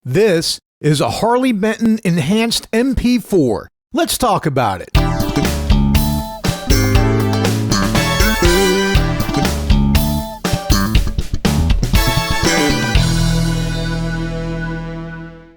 This is a Harley Benton Enhanced MP4. Let's talk about it.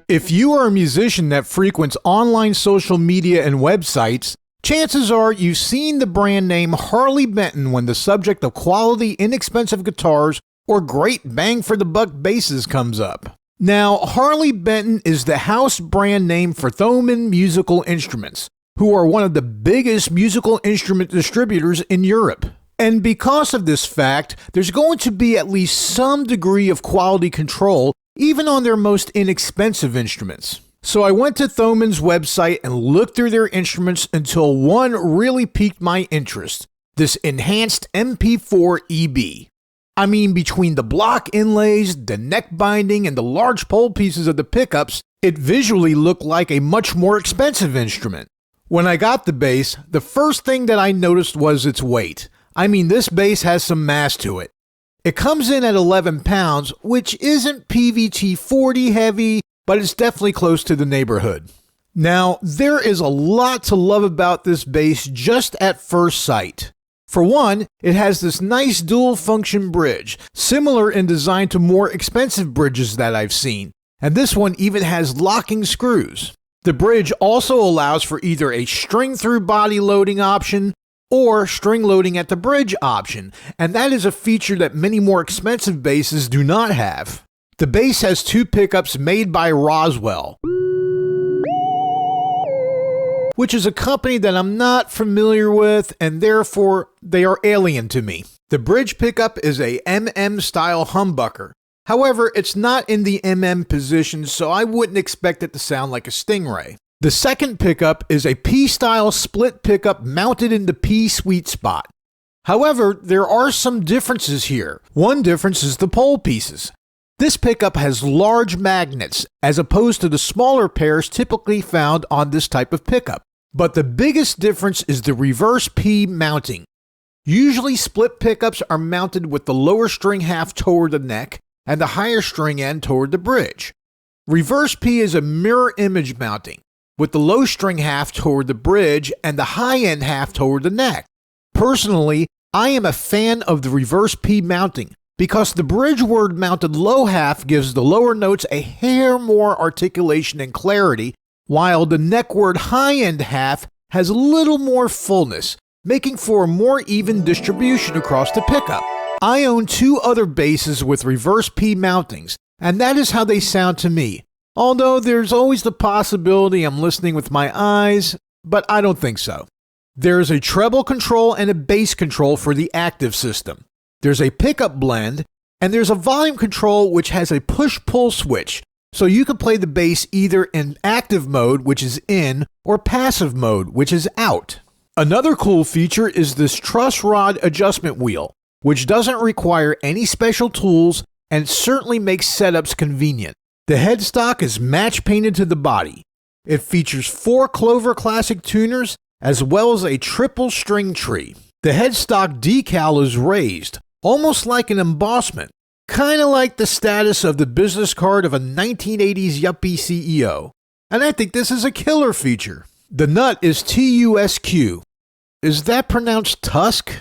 If you are a musician that frequents online social media and websites, chances are you've seen the brand name Harley Benton when the subject of quality, inexpensive guitars or great bang-for-the-buck basses comes up. Now, Harley Benton is the house brand name for Thomann Musical Instruments, who are one of the biggest musical instrument distributors in Europe. And because of this fact, there's going to be at least some degree of quality control even on their most inexpensive instruments. So I went to Thomann's website and looked through their instruments until one really piqued my interest, this Enhanced MP-4EB. I mean, between the block inlays, the neck binding, and the large pole pieces of the pickups, it visually looked like a much more expensive instrument. When I got the bass, the first thing that I noticed was its weight. I mean, this bass has some mass to it. It comes in at 11 pounds, which isn't PVT 40 heavy, but it's definitely close to the neighborhood. Now, there is a lot to love about this bass just at first sight. For one, it has this nice dual-function bridge, similar in design to more expensive bridges that I've seen, and this one even has locking screws. The bridge also allows for either a string-through body loading option or string loading at the bridge option, and that is a feature that many more expensive basses do not have. The bass has two pickups made by Roswell, which is a company that I'm not familiar with, and therefore they are alien to me. The bridge pickup is a MM-style humbucker. However, it's not in the MM position, so I wouldn't expect it to sound like a Stingray. The second pickup is a P-style split pickup mounted in the P sweet spot. However, there are some differences here. One difference is the pole pieces. This pickup has large magnets, as opposed to the smaller pairs typically found on this type of pickup. But the biggest difference is the reverse P mounting. Usually split pickups are mounted with the lower string half toward the neck and the higher string end toward the bridge. Reverse P is a mirror image mounting, with the low string half toward the bridge and the high end half toward the neck. Personally, I am a fan of the reverse P mounting because the bridge word mounted low half gives the lower notes a hair more articulation and clarity, while the neckward high-end half has a little more fullness, making for a more even distribution across the pickup. I own two other basses with reverse P mountings, and that is how they sound to me, although there's always the possibility I'm listening with my eyes, but I don't think so. There's a treble control and a bass control for the active system. There's a pickup blend, and there's a volume control which has a push-pull switch, so you can play the bass either in active mode, which is in, or passive mode, which is out. Another cool feature is this truss rod adjustment wheel, which doesn't require any special tools and certainly makes setups convenient. The headstock is match painted to the body. It features 4 Clover Classic tuners as well as a triple string tree. The headstock decal is raised, almost like an embossment. Kind of like the status of the business card of a 1980s yuppie CEO. And I think this is a killer feature. The nut is TUSQ. Is that pronounced Tusk?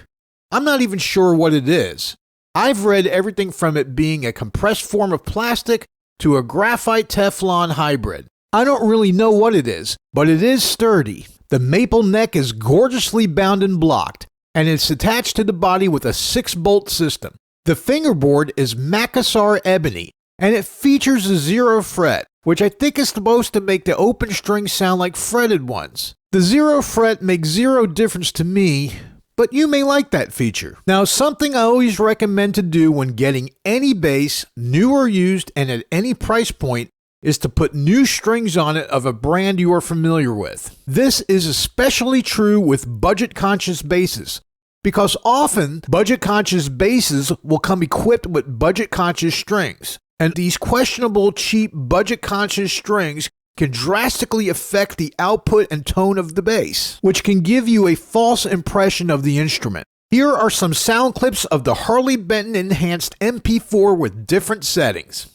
I'm not even sure what it is. I've read everything from it being a compressed form of plastic to a graphite Teflon hybrid. I don't really know what it is, but it is sturdy. The maple neck is gorgeously bound and blocked, and it's attached to the body with a 6-bolt system. The fingerboard is Macassar ebony, and it features a 0 fret, which I think is supposed to make the open strings sound like fretted ones. The 0 fret makes zero difference to me, but you may like that feature. Now, something I always recommend to do when getting any bass, new or used, and at any price point, is to put new strings on it of a brand you are familiar with. This is especially true with budget-conscious basses, because often budget-conscious basses will come equipped with budget-conscious strings, and these questionable, cheap, budget-conscious strings can drastically affect the output and tone of the bass, which can give you a false impression of the instrument. Here are some sound clips of the Harley Benton Enhanced MP4 with different settings.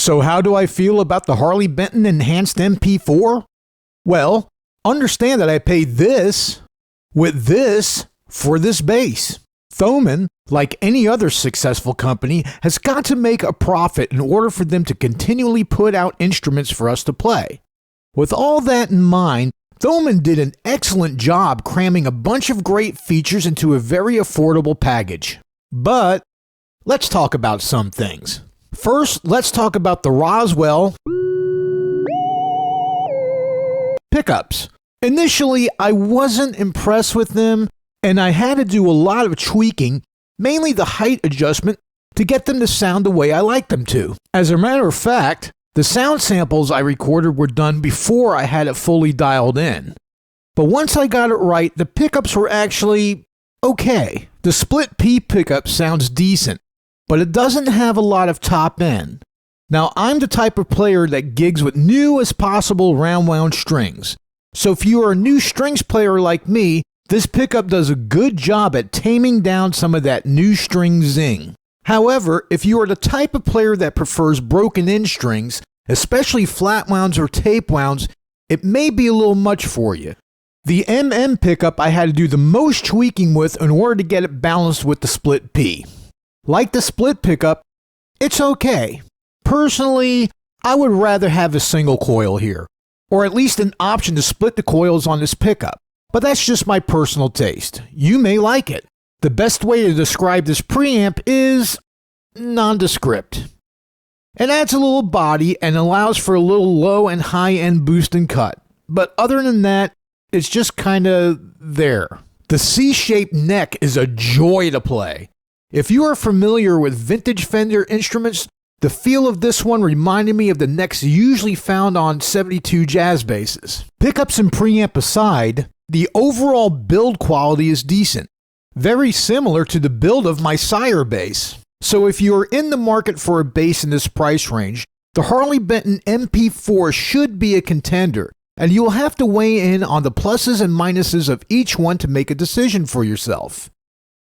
So how do I feel about the Harley Benton Enhanced MP4? Well, understand that I paid this with this for this bass. Thomann, like any other successful company, has got to make a profit in order for them to continually put out instruments for us to play. With all that in mind, Thomann did an excellent job cramming a bunch of great features into a very affordable package. But let's talk about some things. First, let's talk about the Roswell pickups. Initially, I wasn't impressed with them, and I had to do a lot of tweaking, mainly the height adjustment, to get them to sound the way I like them to. As a matter of fact, the sound samples I recorded were done before I had it fully dialed in. But once I got it right, the pickups were actually okay. The split P pickup sounds decent, but it doesn't have a lot of top end. Now, I'm the type of player that gigs with new as possible round wound strings. So if you are a new strings player like me, this pickup does a good job at taming down some of that new string zing. However, if you are the type of player that prefers broken in strings, especially flat wounds or tape wounds, it may be a little much for you. The MM pickup I had to do the most tweaking with in order to get it balanced with the split P. Like the split pickup, it's okay. Personally, I would rather have a single coil here, or at least an option to split the coils on this pickup. But that's just my personal taste. You may like it. The best way to describe this preamp is nondescript. It adds a little body and allows for a little low and high end boost and cut. But other than that, it's just kinda there. The C-shaped neck is a joy to play. If you are familiar with vintage Fender instruments, the feel of this one reminded me of the necks usually found on 72 jazz basses. Pickups and preamp aside, the overall build quality is decent, very similar to the build of my Sire bass. So if you are in the market for a bass in this price range, the Harley Benton MP4 should be a contender, and you will have to weigh in on the pluses and minuses of each one to make a decision for yourself.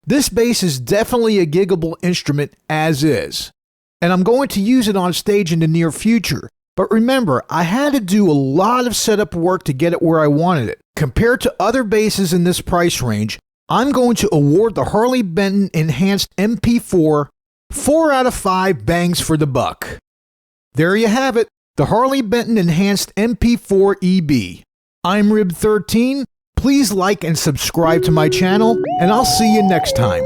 This bass is definitely a giggable instrument as is, and I'm going to use it on stage in the near future. But remember, I had to do a lot of setup work to get it where I wanted it. Compared to other basses in this price range, I'm going to award the Harley Benton Enhanced MP4 4 out of 5 bangs for the buck. There you have it. the Harley Benton Enhanced MP-4EB. I'm Rib13. Please like and subscribe to my channel, and I'll see you next time.